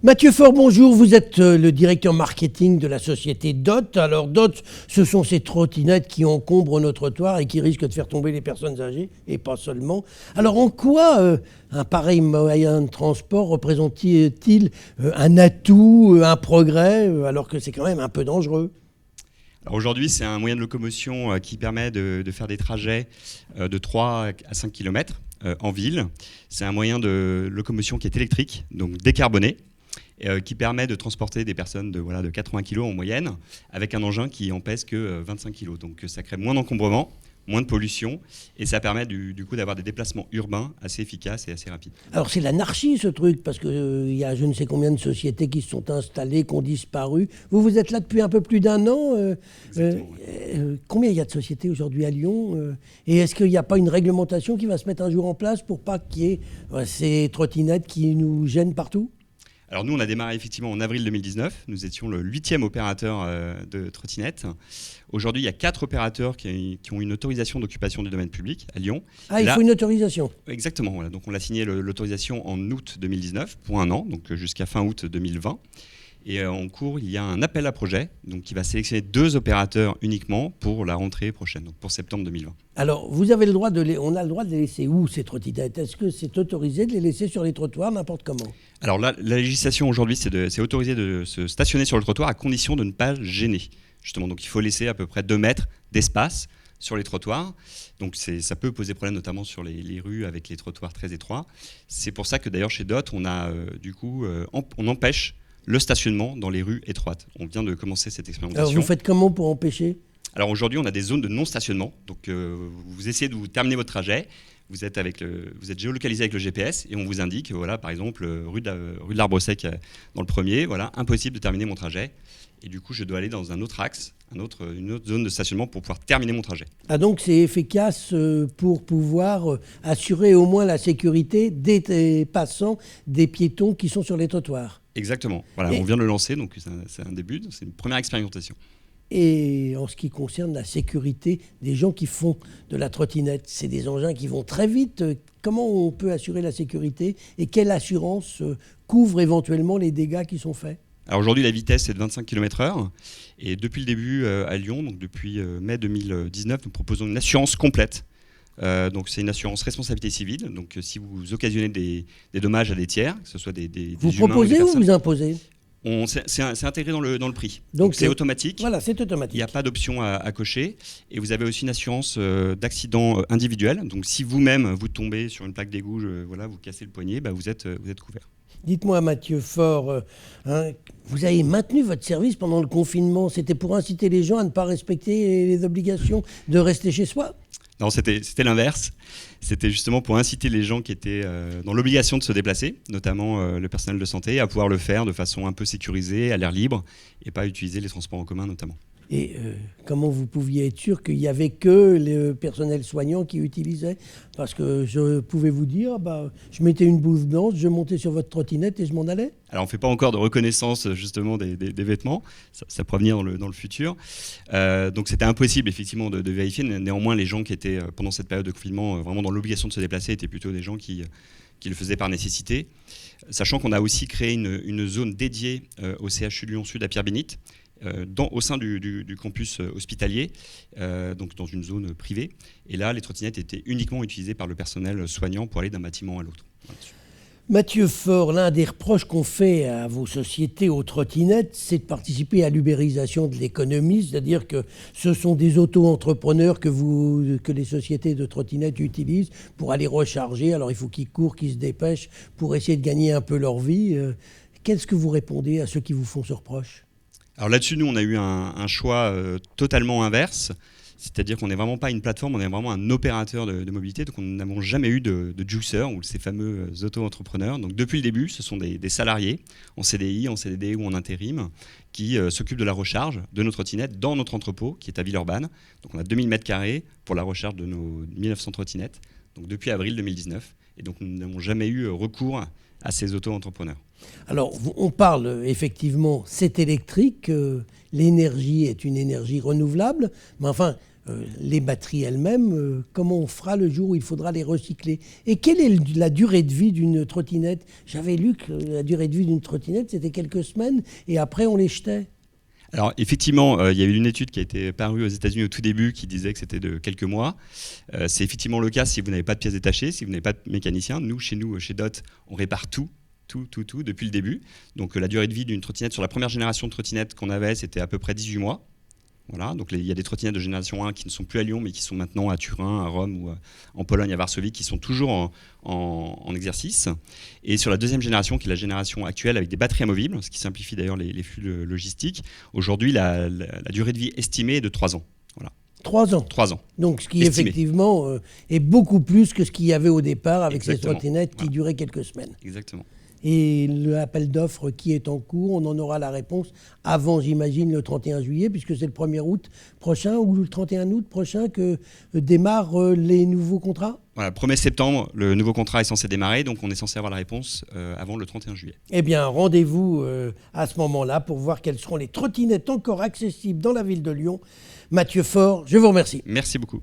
Mathieu Faure, bonjour. Vous êtes le directeur marketing de la société DOT. Alors DOT, ce sont ces trottinettes qui encombrent nos trottoirs et qui risquent de faire tomber les personnes âgées, et pas seulement. Alors en quoi un pareil moyen de transport représente-t-il un atout, un progrès, alors que c'est quand même un peu dangereux ? Alors aujourd'hui, c'est un moyen de locomotion qui permet de faire des trajets de 3 à 5 km en ville. C'est un moyen de locomotion qui est électrique, donc décarboné, qui permet de transporter des personnes de 80 kg en moyenne, avec un engin qui en pèse que 25 kg. Donc ça crée moins d'encombrement, moins de pollution, et ça permet du coup d'avoir des déplacements urbains assez efficaces et assez rapides. Alors c'est l'anarchie ce truc, parce qu'il y a je ne sais combien de sociétés qui se sont installées, qui ont disparu. Vous êtes là depuis un peu plus d'un an. Combien il y a de sociétés aujourd'hui à Lyon et est-ce qu'il n'y a pas une réglementation qui va se mettre un jour en place pour pas qu'il y ait ces trottinettes qui nous gênent partout ? Alors nous, on a démarré effectivement en avril 2019. Nous étions le 8e opérateur de trottinettes. Aujourd'hui, il y a 4 opérateurs qui ont une autorisation d'occupation du domaine public à Lyon. Ah, il faut une autorisation. Exactement. Voilà. Donc on a signé l'autorisation en août 2019 pour un an, donc jusqu'à fin août 2020. Et en cours, il y a un appel à projet qui va sélectionner 2 opérateurs uniquement pour la rentrée prochaine, donc pour septembre 2020. Alors, vous avez le droit on a le droit de les laisser où, ces trottinettes ? Est-ce que c'est autorisé de les laisser sur les trottoirs, n'importe comment ? Alors la législation aujourd'hui, c'est autorisé de se stationner sur le trottoir à condition de ne pas gêner. Justement, donc il faut laisser à peu près 2 mètres d'espace sur les trottoirs. Donc ça peut poser problème notamment sur les rues avec les trottoirs très étroits. C'est pour ça que d'ailleurs chez DOT, on a on empêche le stationnement dans les rues étroites. On vient de commencer cette expérimentation. Alors vous faites comment pour empêcher ? Alors aujourd'hui, on a des zones de non-stationnement. Donc vous essayez de terminer votre trajet. Vous êtes géolocalisé avec le GPS et on vous indique, voilà, par exemple, rue de l'Arbre-Sec dans le premier, voilà, impossible de terminer mon trajet. Et du coup, je dois aller dans un autre axe, une autre zone de stationnement pour pouvoir terminer mon trajet. Ah donc c'est efficace pour pouvoir assurer au moins la sécurité des passants, des piétons qui sont sur les trottoirs. Exactement. Voilà, on vient de le lancer, donc c'est un début, c'est une première expérimentation. Et en ce qui concerne la sécurité des gens qui font de la trottinette, c'est des engins qui vont très vite. Comment on peut assurer la sécurité et quelle assurance couvre éventuellement les dégâts qui sont faits ? Alors aujourd'hui, la vitesse est de 25 km/h. Et depuis le début à Lyon, donc depuis mai 2019, nous proposons une assurance complète. Donc c'est une assurance responsabilité civile. Donc si vous occasionnez des dommages à des tiers, que ce soit des vous humains proposez ou vous imposez ? C'est intégré dans le prix. Donc c'est automatique. Voilà, c'est automatique. Il n'y a pas d'option à cocher. Et vous avez aussi une assurance d'accident individuel. Donc si vous-même vous tombez sur une plaque d'égout, vous cassez le poignet, vous êtes couvert. Dites-moi, Mathieu Faure, vous avez maintenu votre service pendant le confinement. C'était pour inciter les gens à ne pas respecter les obligations de rester chez soi ? Non, c'était l'inverse. C'était justement pour inciter les gens qui étaient dans l'obligation de se déplacer, notamment le personnel de santé, à pouvoir le faire de façon un peu sécurisée, à l'air libre, et pas utiliser les transports en commun notamment. Et comment vous pouviez être sûr qu'il n'y avait que le personnel soignant qui utilisait ? Parce que je pouvais vous dire, je mettais une blouse blanche, je montais sur votre trottinette et je m'en allais. Alors on ne fait pas encore de reconnaissance justement des vêtements, ça pourra venir dans le futur. Donc c'était impossible effectivement de vérifier. Néanmoins, les gens qui étaient pendant cette période de confinement vraiment dans l'obligation de se déplacer étaient plutôt des gens qui le faisaient par nécessité. Sachant qu'on a aussi créé une zone dédiée au CHU Lyon-Sud à Pierre-Bénite, au sein du campus hospitalier, donc dans une zone privée. Et là, les trottinettes étaient uniquement utilisées par le personnel soignant pour aller d'un bâtiment à l'autre. Voilà. Mathieu Faure, l'un des reproches qu'on fait à vos sociétés aux trottinettes, c'est de participer à l'ubérisation de l'économie, c'est-à-dire que ce sont des auto-entrepreneurs que les sociétés de trottinettes utilisent pour aller recharger. Alors il faut qu'ils courent, qu'ils se dépêchent pour essayer de gagner un peu leur vie. Qu'est-ce que vous répondez à ceux qui vous font ce reproche ? Alors là-dessus, nous, on a eu un choix totalement inverse. C'est-à-dire qu'on n'est vraiment pas une plateforme, on est vraiment un opérateur de mobilité. Donc, nous n'avons jamais eu de juicer ou ces fameux auto-entrepreneurs. Donc, depuis le début, ce sont des salariés en CDI, en CDD ou en intérim qui s'occupent de la recharge de nos trottinettes dans notre entrepôt qui est à Villeurbanne. Donc, on a 2000 m² pour la recharge de nos 1900 trottinettes. Donc, depuis avril 2019. Et donc, nous n'avons jamais eu recours à ces auto-entrepreneurs. Alors, on parle effectivement, c'est électrique, l'énergie est une énergie renouvelable, mais enfin, les batteries elles-mêmes, comment on fera le jour où il faudra les recycler? Et quelle est la durée de vie d'une trottinette? J'avais lu que la durée de vie d'une trottinette, c'était quelques semaines, et après on les jetait. Alors effectivement, il y a eu une étude qui a été parue aux États-Unis au tout début qui disait que c'était de quelques mois. C'est effectivement le cas si vous n'avez pas de pièces détachées, si vous n'avez pas de mécanicien. Nous, chez DOT, on répare tout depuis le début. Donc la durée de vie d'une trottinette, sur la première génération de trottinettes qu'on avait, c'était à peu près 18 mois. Voilà, donc il y a des trottinettes de génération 1 qui ne sont plus à Lyon, mais qui sont maintenant à Turin, à Rome ou en Pologne, à Varsovie, qui sont toujours en exercice. Et sur la deuxième génération, qui est la génération actuelle, avec des batteries amovibles, ce qui simplifie d'ailleurs les flux logistiques, aujourd'hui, la durée de vie estimée est de 3 ans. Voilà. 3 ans. 3 ans. Donc ce qui Estimé. effectivement est beaucoup plus que ce qu'il y avait au départ avec Exactement. ces trottinettes qui Voilà. duraient quelques semaines. Exactement. Et l'appel d'offres qui est en cours, on en aura la réponse avant, j'imagine, le 31 juillet, puisque c'est le 1er août prochain ou le 31 août prochain que démarrent les nouveaux contrats. Voilà, 1er septembre, le nouveau contrat est censé démarrer, donc on est censé avoir la réponse avant le 31 juillet. Eh bien, rendez-vous à ce moment-là pour voir quelles seront les trottinettes encore accessibles dans la ville de Lyon. Mathieu Faure, je vous remercie. Merci beaucoup.